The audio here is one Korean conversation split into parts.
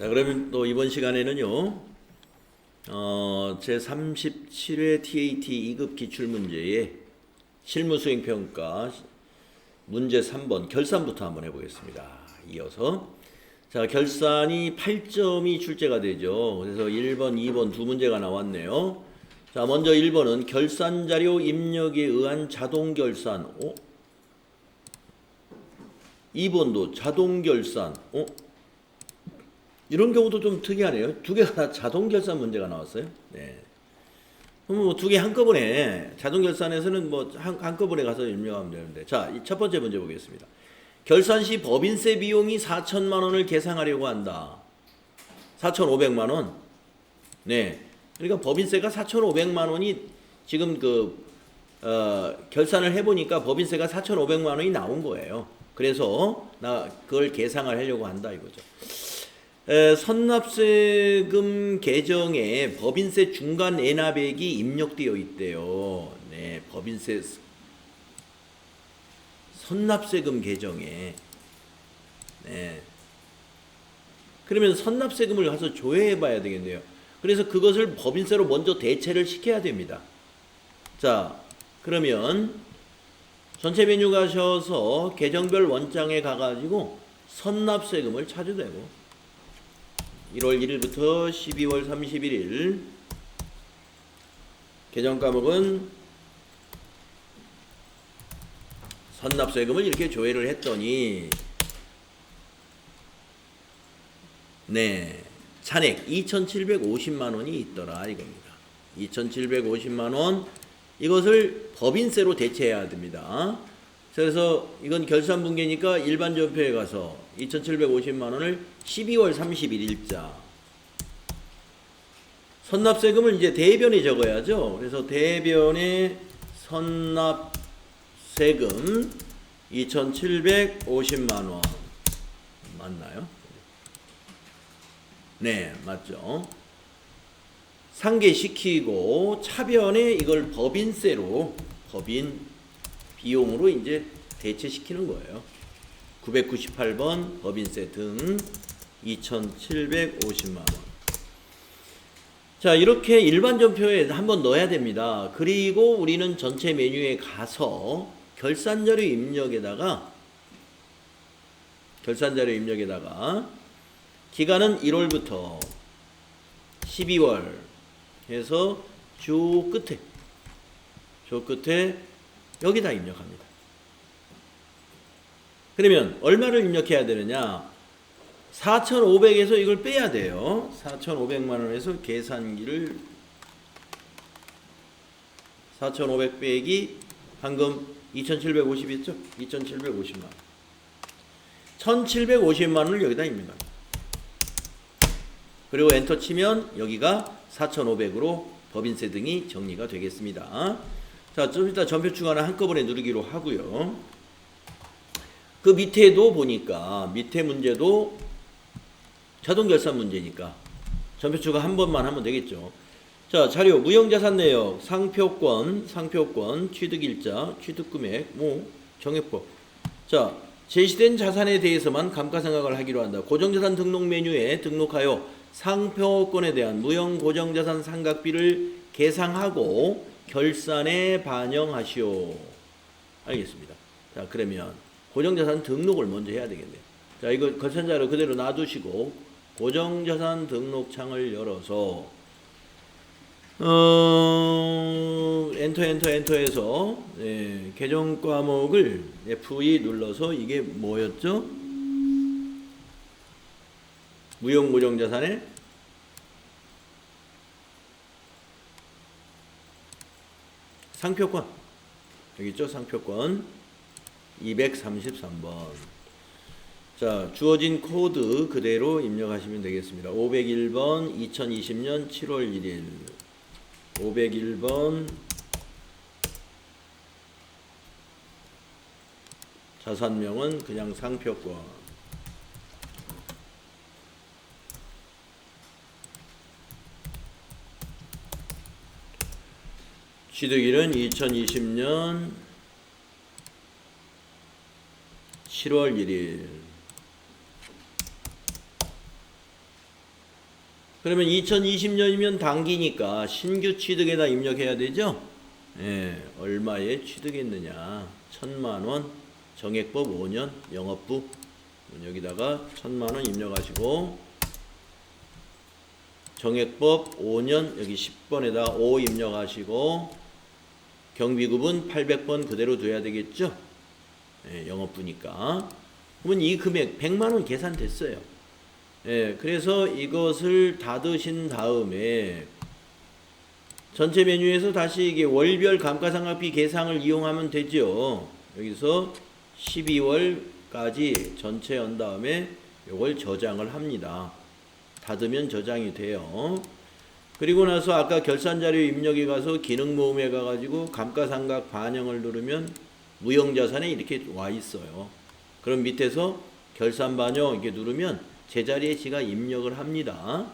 자, 그러면 또 이번 시간에는요, 제 37회 TAT 2급 기출문제의 실무수행평가 문제 3번 결산부터 한번 해보겠습니다. 이어서. 자, 결산이 8점이 출제가 되죠. 그래서 1번, 2번 두 문제가 나왔네요. 자, 먼저 1번은 결산자료 입력에 의한 자동결산. 2번도 자동결산. 이런 경우도 좀 특이하네요. 두 개가 다 자동결산 문제가 나왔어요. 네. 그럼 뭐 두 개 한꺼번에, 자동결산에서는 뭐 한꺼번에 가서 입력하면 되는데. 자, 첫 번째 문제 보겠습니다. 결산 시 법인세 비용이 4천만 원을 계상하려고 한다. 4,500만 원. 네. 그러니까 법인세가 4,500만 원이 지금 결산을 해보니까 법인세가 4,500만 원이 나온 거예요. 그래서 그걸 계상을 하려고 한다 이거죠. 선납세금 계정에 법인세 중간 애납액이 입력되어 있대요. 네, 법인세 선납세금 계정에. 네. 그러면 선납세금을 가서 조회해 봐야 되겠네요. 그래서 그것을 법인세로 먼저 대체를 시켜야 됩니다. 자, 그러면 전체 메뉴 가셔서 계정별 원장에 가가지고 선납세금을 찾으되고 1월 1일부터 12월 31일 계정 과목은 선납세금을 이렇게 조회를 했더니 네, 잔액 2,750만 원이 있더라 이겁니다. 2,750만 원 이것을 법인세로 대체해야 됩니다. 그래서 이건 결산분계니까 일반 전표에 가서 2,750만 원을 12월 31일자 선납세금을 이제 대변에 적어야죠. 그래서 대변에 선납세금 2,750만 원 맞나요? 네, 맞죠. 상계시키고 차변에 이걸 법인세로 법인 비용으로 이제 대체시키는 거예요. 998번 법인세 등 2,750만 원. 자, 이렇게 일반 전표에 한번 넣어야 됩니다. 그리고 우리는 전체 메뉴에 가서 결산자료 입력에다가 기간은 1월부터 12월 해서 주 끝에 여기다 입력합니다. 그러면 얼마를 입력해야 되느냐? 4,500에서 이걸 빼야 돼요. 4,500만 원에서 계산기를 4,500 빼기 방금 2,750 있죠? 2,750만 원. 1,750만 원을 여기다 입력합니다. 그리고 엔터 치면 여기가 4,500으로 법인세 등이 정리가 되겠습니다. 자, 좀 이따 전표 추가는 한꺼번에 누르기로 하고요. 그 밑에도 보니까 밑에 문제도 자동결산 문제니까 전표 추가 한 번만 하면 되겠죠. 자, 자료 무형자산 내역 상표권, 취득일자, 취득금액, 정액법. 자, 제시된 자산에 대해서만 감가상각을 하기로 한다. 고정자산 등록 메뉴에 등록하여 상표권에 대한 무형 고정자산 상각비를 계상하고 결산에 반영하시오. 알겠습니다. 자, 그러면 고정자산 등록을 먼저 해야 되겠네요. 자, 이거 결산자료 그대로 놔두시고 고정자산 등록창을 열어서 엔터해서 계정 과목을 F2 눌러서 이게 뭐였죠? 무형 고정자산의 상표권 여기 있죠? 상표권 233번. 자, 주어진 코드 그대로 입력하시면 되겠습니다. 501번 2020년 7월 1일 501번 자산명은 그냥 상표권 취득일은 2020년 7월 1일 그러면 2020년이면 당기니까 신규 취득에다 입력해야 되죠? 예, 얼마에 취득했느냐. 1,000만 원, 정액법 5년, 영업부. 여기다가 1,000만 원 입력하시고, 정액법 5년, 여기 10번에다 5 입력하시고, 경비급은 800번 그대로 둬야 되겠죠? 예, 영업부니까. 그러면 이 금액 100만 원 계산됐어요. 예, 그래서 이것을 닫으신 다음에 전체 메뉴에서 다시 이게 월별 감가상각비 계상을 이용하면 되죠. 여기서 12월까지 전체 연 다음에 이걸 저장을 합니다. 닫으면 저장이 돼요. 그리고 나서 아까 결산자료 입력에 가서 기능모음에 가가지고 감가상각 반영을 누르면 무형자산에 이렇게 와 있어요. 그럼 밑에서 결산 반영 이렇게 누르면 제자리에 지가 입력을 합니다.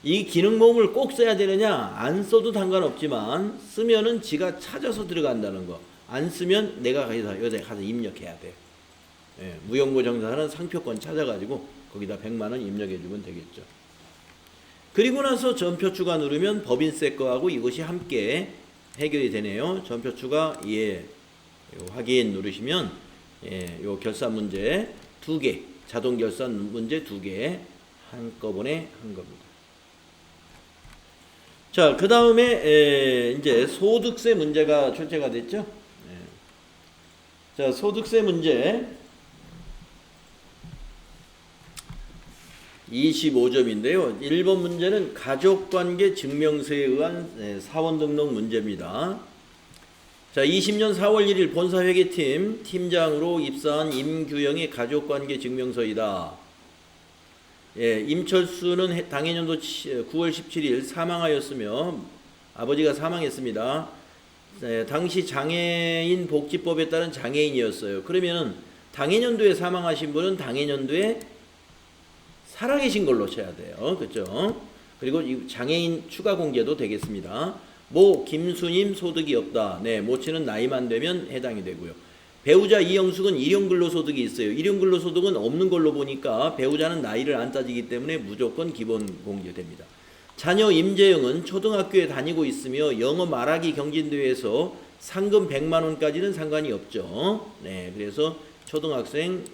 이 기능모음을 꼭 써야 되느냐? 안 써도 상관없지만 쓰면은 지가 찾아서 들어간다는 거. 안 쓰면 내가 여기다 가서 입력해야 돼. 예, 무형고 정사는 상표권 찾아가지고 거기다 100만 원 입력해주면 되겠죠. 그리고 나서 전표 추가 누르면 법인세 거하고 이것이 함께 해결이 되네요. 전표 추가 예, 확인 누르시면 예, 요 결산 문제 2개, 자동 결산 문제 2개 한꺼번에 한 겁니다. 자, 그 다음에 이제 소득세 문제가 출제가 됐죠. 예. 자, 소득세 문제 25점인데요. 1번 문제는 가족관계 증명서에 의한 사원 등록 문제입니다. 자, 20년 4월 1일 본사회계팀 팀장으로 입사한 임규영의 가족관계 증명서이다. 예, 임철수는 당해년도 9월 17일 사망하였으며 아버지가 사망했습니다. 당시 장애인 복지법에 따른 장애인이었어요. 그러면 당해년도에 사망하신 분은 당해년도에 살아계신 걸로 쳐야 돼요. 그렇죠? 그리고 이 장애인 추가 공개도 되겠습니다. 모 김수님 소득이 없다. 네, 모치는 나이만 되면 해당이 되고요. 배우자 이영숙은 일용근로소득이 있어요. 일용근로소득은 없는 걸로 보니까 배우자는 나이를 안 따지기 때문에 무조건 기본 공개됩니다. 자녀 임재영은 초등학교에 다니고 있으며 영어 말하기 경진대회에서 상금 100만 원까지는 상관이 없죠. 네, 그래서 초등학생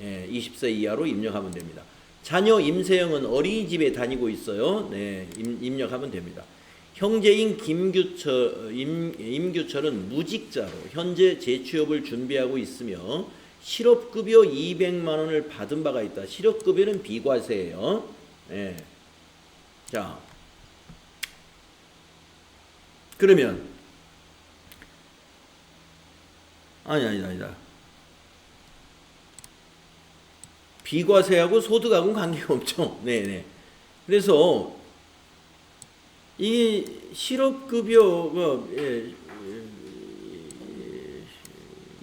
20세 이하로 입력하면 됩니다. 자녀 임세영은 어린이집에 다니고 있어요. 네, 입력하면 됩니다. 형제인 임규철은 무직자로 현재 재취업을 준비하고 있으며 실업급여 200만 원을 받은 바가 있다. 실업급여는 비과세예요. 네. 자, 그러면 아니다. 비과세하고 소득하고는 관계가 없죠. 네네. 그래서 이 실업급여가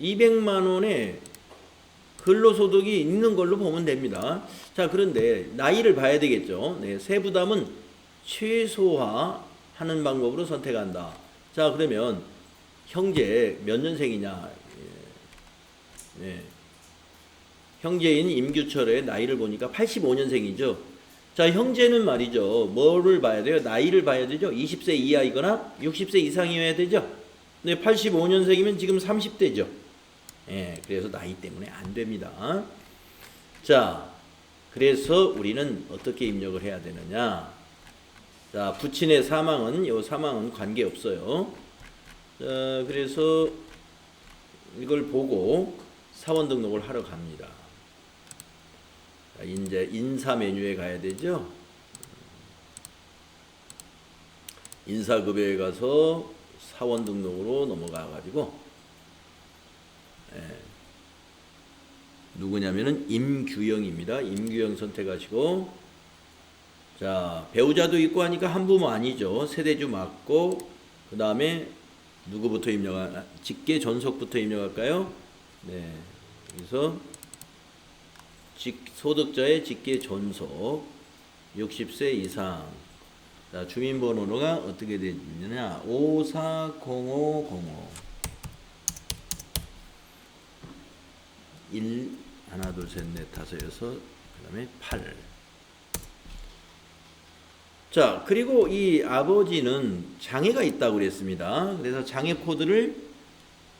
200만 원의 근로소득이 있는 걸로 보면 됩니다. 자, 그런데 나이를 봐야 되겠죠. 네, 세부담은 최소화하는 방법으로 선택한다. 자, 그러면 형제 몇 년생이냐? 네. 형제인 임규철의 나이를 보니까 85년생이죠. 자, 형제는 말이죠. 뭐를 봐야 돼요? 나이를 봐야 되죠. 20세 이하이거나 60세 이상이어야 되죠. 근데 85년생이면 지금 30대죠. 예, 그래서 나이 때문에 안 됩니다. 자, 그래서 우리는 어떻게 입력을 해야 되느냐? 자, 부친의 사망은 요 사망은 관계 없어요. 자, 그래서 이걸 보고 사원 등록을 하러 갑니다. 이제 인사 메뉴에 가야 되죠. 인사급여에 가서 사원 등록으로 넘어가 가지고 누구냐면은 임규영입니다. 임규영 선택하시고, 자, 배우자도 있고 하니까 한부모 아니죠. 세대주 맞고, 그 다음에 누구부터 입력하? 직계 존속부터 입력할까요? 네, 그래서 소득자의 직계 존속 60세 이상. 자, 주민번호가 어떻게 되느냐? 540505 1 하나 둘 셋 넷 다섯 여섯 그 다음에 8. 자, 그리고 이 아버지는 장애가 있다고 그랬습니다. 그래서 장애 코드를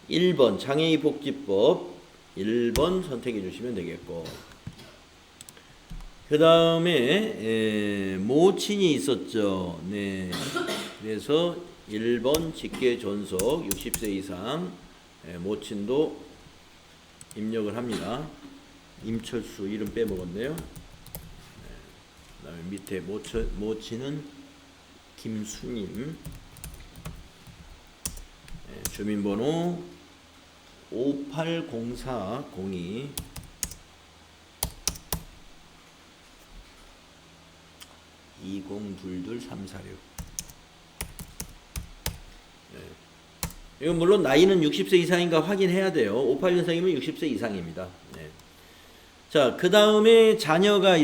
1번 장애인 복지법 1번 선택해 주시면 되겠고, 그 다음에 모친이 있었죠. 네. 그래서 1번 직계 존속 60세 이상 모친도 입력을 합니다. 임철수 이름 빼먹었네요. 그 다음에 밑에 모친은 김수님, 주민번호 580402 2022346. 이건 물론 나이는 60세 이상인가 확인해야 돼요. 58년생이면 60세 이상입니다. 네. 자, 그 다음에 자녀가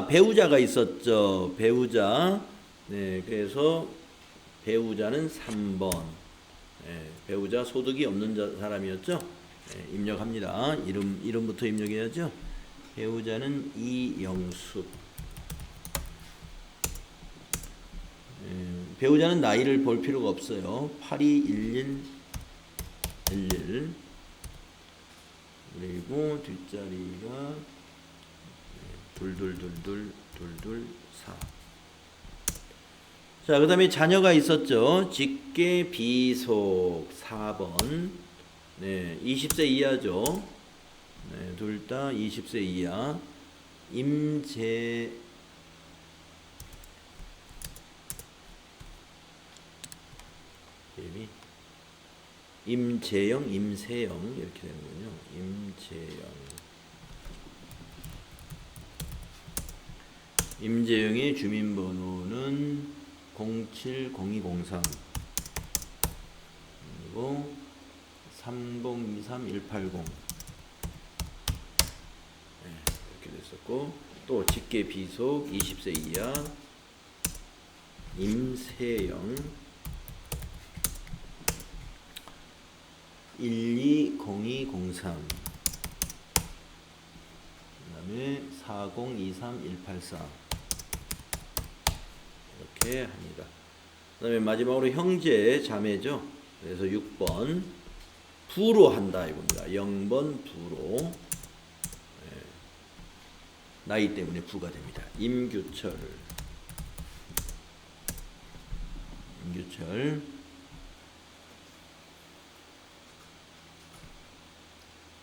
배우자가 있었죠. 배우자. 네, 그래서 배우자는 3번. 네, 배우자 소득이 없는 사람이었죠. 네, 입력합니다. 이름부터 입력해야죠. 배우자는 이영숙. 배우자는 나이를 볼 필요가 없어요. 821111. 그리고 뒷자리가 22222224. 자, 그 다음에 자녀가 있었죠. 직계 비속 4번. 네, 20세 이하죠. 네, 둘 다 20세 이하. 임재영, 임세영 이렇게 되는군요. 임재영의 주민번호는 070203 그리고 3023180. 네, 이렇게 됐었고, 또 직계 비속 20세 이하 임세영 120203. 그 다음에 4023184. 이렇게 합니다. 그 다음에 마지막으로 형제 자매죠. 그래서 6번 부로 한다 이겁니다. 0번 부로. 네. 나이 때문에 부가 됩니다. 임규철.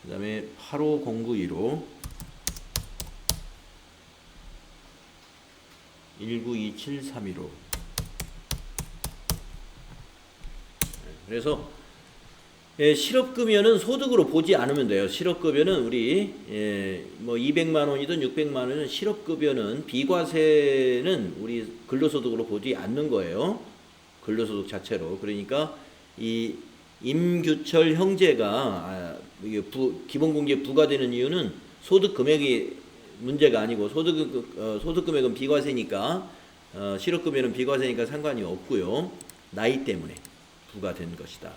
그 다음에 85091호 1927315. 그래서 실업급여는 소득으로 보지 않으면 돼요. 실업급여는 우리 뭐 200만 원이든 600만 원이든 실업급여는 비과세는 우리 근로소득으로 보지 않는 거예요. 근로소득 자체로. 그러니까 이 임규철 형제가 기본공제 부과되는 이유는 소득 금액이 문제가 아니고, 소득 금액은 비과세니까 실업급여는 비과세니까 상관이 없고요. 나이 때문에 부과된 것이다.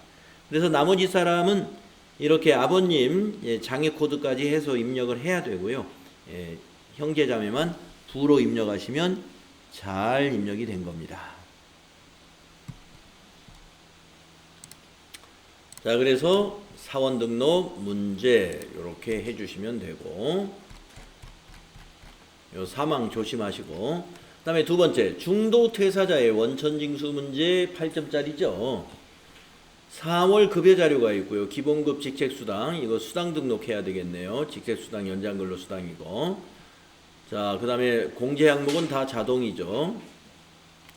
그래서 나머지 사람은 이렇게 아버님 장애 코드까지 해서 입력을 해야 되고요. 형제 자매만 부로 입력하시면 잘 입력이 된 겁니다. 자, 그래서 사원 등록 문제 이렇게 해주시면 되고, 요 사망 조심하시고, 그 다음에 두 번째 중도 퇴사자의 원천징수 문제 8점짜리죠. 4월 급여 자료가 있고요. 기본급 직책수당, 이거 수당 등록해야 되겠네요. 직책수당 연장근로수당이고. 자, 그 다음에 공제 항목은 다 자동이죠.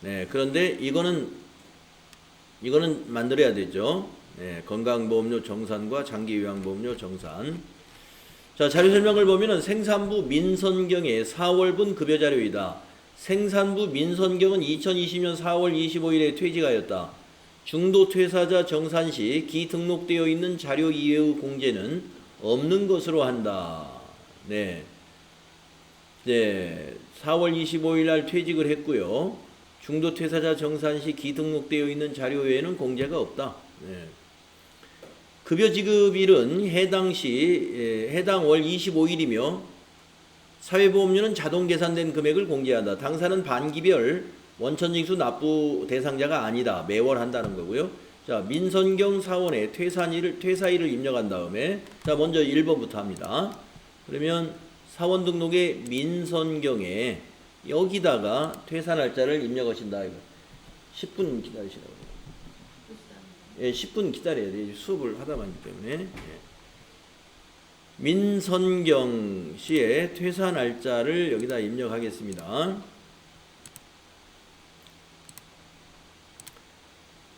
네, 그런데 이거는 만들어야 되죠. 네, 건강보험료 정산과 장기요양보험료 정산. 자, 자료 설명을 보면은 생산부 민선경의 4월분 급여 자료이다. 생산부 민선경은 2020년 4월 25일에 퇴직하였다. 중도 퇴사자 정산 시 기등록되어 있는 자료 이외의 공제는 없는 것으로 한다. 네. 네. 4월 25일 날 퇴직을 했고요. 중도 퇴사자 정산 시 기등록되어 있는 자료 외에는 공제가 없다. 네. 급여 지급일은 해당 월 25일이며 사회보험료는 자동 계산된 금액을 공제한다. 당사는 반기별 원천징수 납부 대상자가 아니다. 매월 한다는 거고요. 자, 민선경 사원의 퇴사일을 입력한 다음에 자, 먼저 1번부터 합니다. 그러면 사원 등록에 민선경에 여기다가 퇴사 날짜를 입력하신다. 이거 10분 기다리시라고. 예, 10분 기다려야 돼요. 수업을 하다 말기 때문에. 예. 민선경 씨의 퇴사 날짜를 여기다 입력하겠습니다.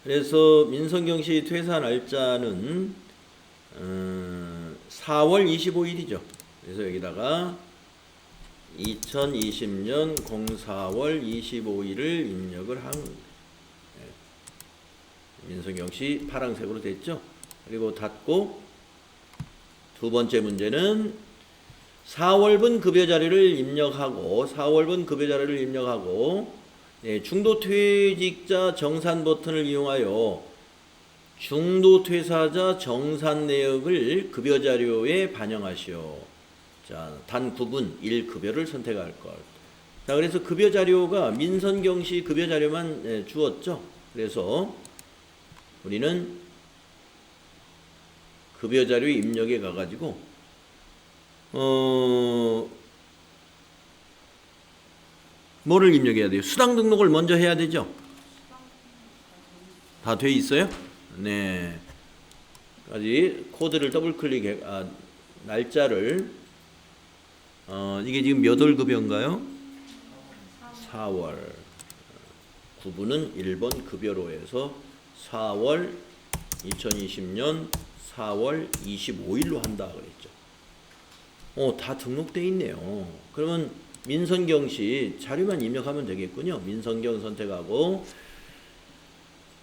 그래서 민선경 씨 퇴사 날짜는 4월 25일이죠. 그래서 여기다가 2020년 04월 25일을 입력을 한 민선경 씨 파란색으로 됐죠. 그리고 닫고 두 번째 문제는 4월분 급여 자료를 입력하고 4월분 급여 자료를 입력하고 중도퇴직자 정산 버튼을 이용하여 중도퇴사자 정산 내역을 급여 자료에 반영하시오. 자, 단 9분 1급여를 선택할 것. 자, 그래서 급여 자료가 민선경 씨 급여 자료만 주었죠. 그래서 우리는 급여 자료 입력에 가가지고 뭐를 입력해야 돼요? 수당 등록을 먼저 해야 되죠? 다 돼 있어요? 네. 까지 코드를 더블 클릭해, 날짜를, 이게 지금 몇 월 급여인가요? 4월. 9분은 1번 급여로 해서 4월 2020년 4월 25일로 한다 그랬죠. 다 등록돼 있네요. 그러면 민선경 씨 자료만 입력하면 되겠군요. 민선경 선택하고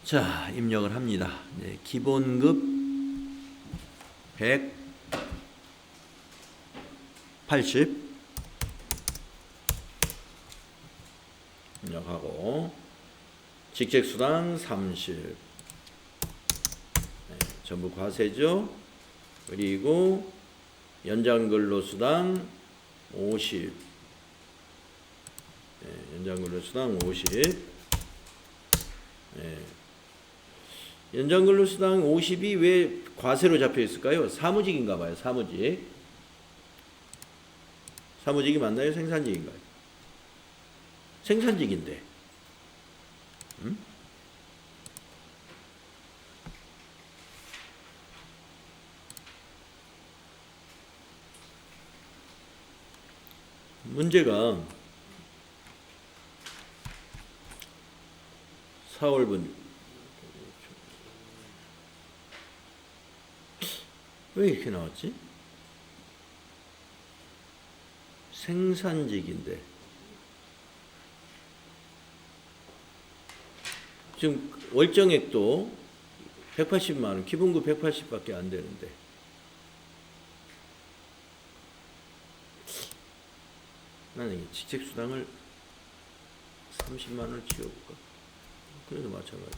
자, 입력을 합니다. 네, 기본급 180 입력하고 직책수당 30 전부 과세죠. 그리고 연장근로수당 50 연장근로수당 50 연장근로수당 50이 왜 과세로 잡혀 있을까요? 사무직인가 봐요. 사무직. 사무직이 맞나요? 생산직인가요? 생산직인데. 문제가 4월분 왜 이렇게 나왔지? 생산직인데 지금 월정액도 180만원 기본급 180밖에 안 되는데 나는 직책수당을 30만원을 지어볼까? 그래도 마찬가지.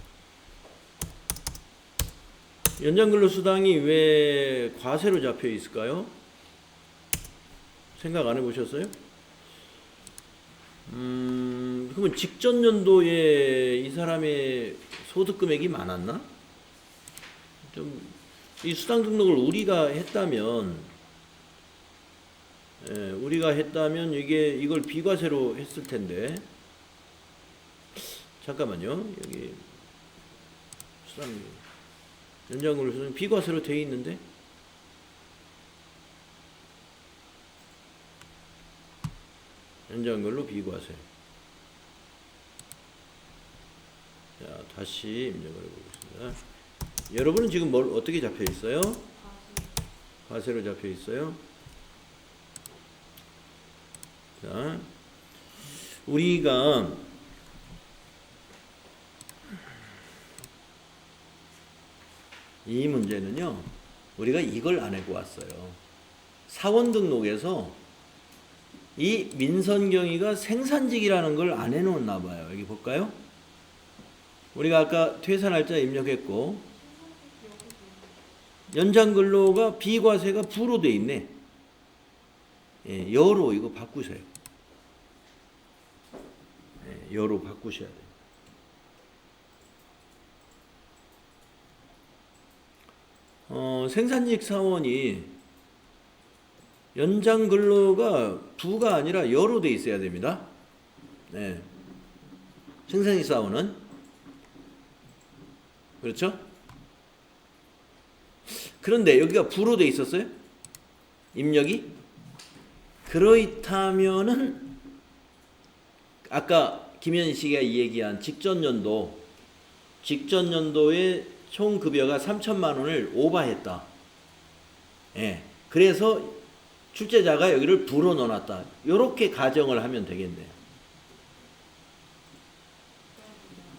연장근로수당이 왜 과세로 잡혀 있을까요? 생각 안 해보셨어요? 그러면 직전 연도에 이 사람의 소득 금액이 많았나? 좀 이 수당 등록을 우리가 했다면 이걸 비과세로 했을 텐데 잠깐만요. 여기 수당 연장근로수당 비과세로 돼 있는데 연장근로 비과세. 자, 다시 입력을 해보겠습니다. 여러분은 지금 뭘 어떻게 잡혀 있어요? 과세로 잡혀 있어요. 자, 우리가 이 문제는요, 우리가 이걸 안 해고 왔어요. 사원 등록에서 이 민선경이가 생산직이라는 걸 안 해놓았나 봐요. 여기 볼까요? 우리가 아까 퇴사 날짜 입력했고 연장근로가 비과세가 부로 돼 있네. 여로 이거 바꾸세요. 여로 바꾸셔야 돼요. 생산직 사원이 연장 근로가 부가 아니라 여로 돼 있어야 됩니다. 네. 생산직 사원은 그렇죠? 그런데 여기가 부로 돼 있었어요? 입력이? 그렇다면은 아까 김현희 씨가 얘기한 직전 연도의 총 급여가 3천만 원을 오버했다. 예. 그래서 출제자가 여기를 부로 넣어놨다. 이렇게 가정을 하면 되겠네요.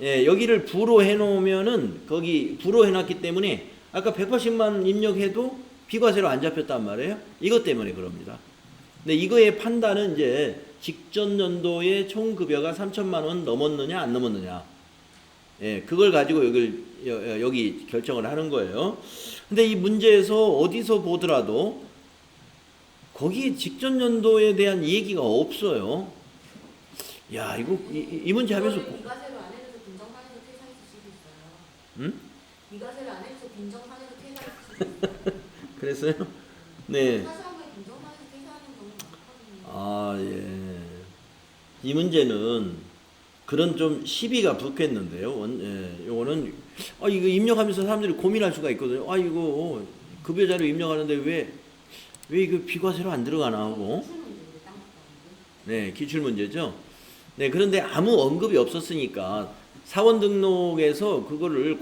예, 여기를 부로 해놓으면은 거기 부로 해놨기 때문에 아까 180만 입력해도 비과세로 안 잡혔단 말이에요. 이것 때문에 그럽니다. 근데 이거의 판단은 이제 직전 연도의 총 급여가 3천만 원 넘었느냐 안 넘었느냐. 예, 그걸 가지고 여기 결정을 하는 거예요. 근데 이 문제에서 어디서 보더라도 거기 직전 연도에 대한 얘기가 없어요. 야, 이거 이 문제 하면서 비과세를 안 해서 빈정상에서 퇴사했을 수도 있어요. 응? 비과세를 안 해서 빈정상에서 퇴사했을 수도 있어요. 그랬어요? 네. 사실상에 빈정상에서 퇴사하는 경우가 많거든요. 아, 예. 이 문제는 그런 좀 시비가 붙겠는데요. 예, 요거는 이거 입력하면서 사람들이 고민할 수가 있거든요. 이거 급여 자료 입력하는데 왜 이거 비과세로 안 들어가나 하고. 네, 기출 문제죠. 네, 그런데 아무 언급이 없었으니까 사원 등록에서 그거를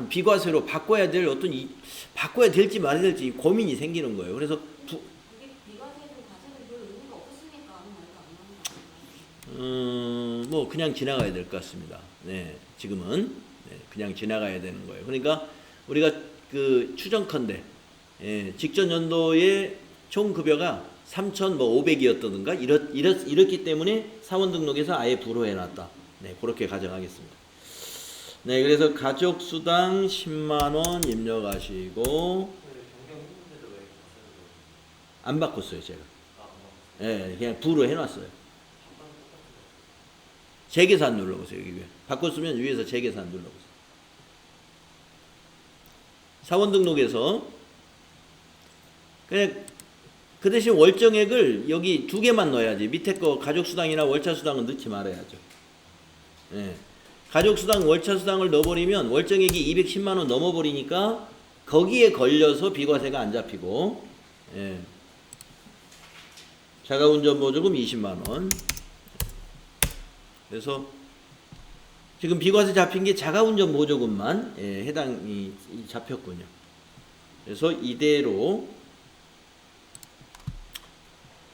비과세로 바꿔야 될 바꿔야 될지 말아야 될지 고민이 생기는 거예요. 그래서 뭐 그냥 지나가야 될 것 같습니다. 네, 지금은 그냥 지나가야 되는 거예요. 그러니까 우리가 그 추정컨대 직전 연도의 총 급여가 3,500이었다든가 이렇기 때문에 사원 등록에서 아예 부로 해놨다. 네, 그렇게 가정하겠습니다. 네, 그래서 가족 수당 10만 원 입력하시고 안 바꿨어요, 제가. 네, 그냥 부로 해놨어요. 재계산 눌러보세요. 여기 위에. 바꿨으면 위에서 재계산 눌러보세요. 사원 등록에서 그냥 그 대신 월정액을 여기 두 개만 넣어야지. 밑에 거 가족수당이나 월차수당은 넣지 말아야죠. 예. 가족수당, 월차수당을 넣어버리면 월정액이 210만 원 넘어버리니까 거기에 걸려서 비과세가 안 잡히고, 예. 자가운전보조금 20만 원. 그래서 지금 비과세 잡힌 게 자가운전보조금만 해당이 잡혔군요. 그래서 이대로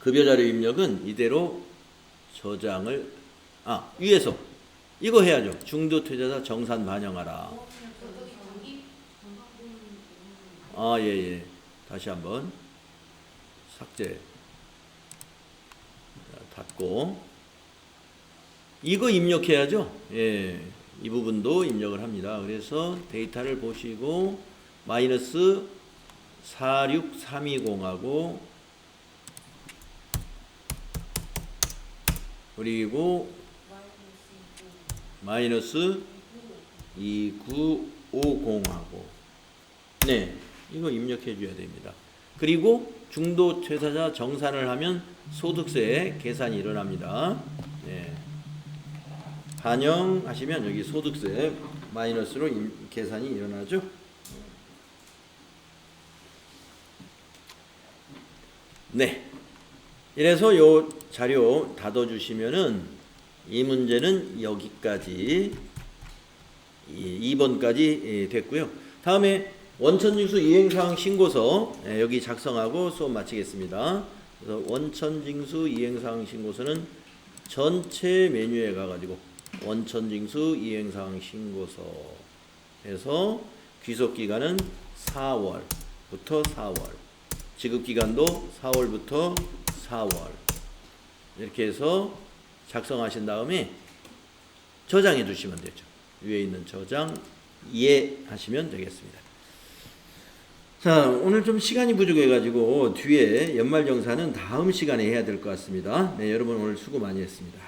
급여자료 입력은 이대로 저장을 위에서 이거 해야죠. 중도투자자 정산 반영하라. 예. 다시 한번 삭제 닫고 이거 입력해야죠. 예, 이 부분도 입력을 합니다. 그래서 데이터를 보시고 마이너스 46320하고 그리고 마이너스 2950하고 네, 이거 입력해 줘야 됩니다. 그리고 중도 퇴사자 정산을 하면 소득세 계산이 일어납니다. 네. 반영하시면 여기 소득세 마이너스로 계산이 일어나죠. 네. 이래서 요 자료 닫아주시면은 이 문제는 여기까지 2번까지 됐고요. 다음에 원천징수 이행사항 신고서 여기 작성하고 수업 마치겠습니다. 그래서 원천징수 이행사항 신고서는 전체 메뉴에 가가지고 원천징수 이행사항 신고서 해서 귀속기간은 4월부터 4월, 지급기간도 4월부터 4월 이렇게 해서 작성하신 다음에 저장해 두시면 되죠. 위에 있는 저장 이해하시면 되겠습니다. 자, 오늘 좀 시간이 부족해가지고 뒤에 연말정산은 다음 시간에 해야 될 것 같습니다. 네, 여러분 오늘 수고 많이 했습니다.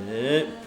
네.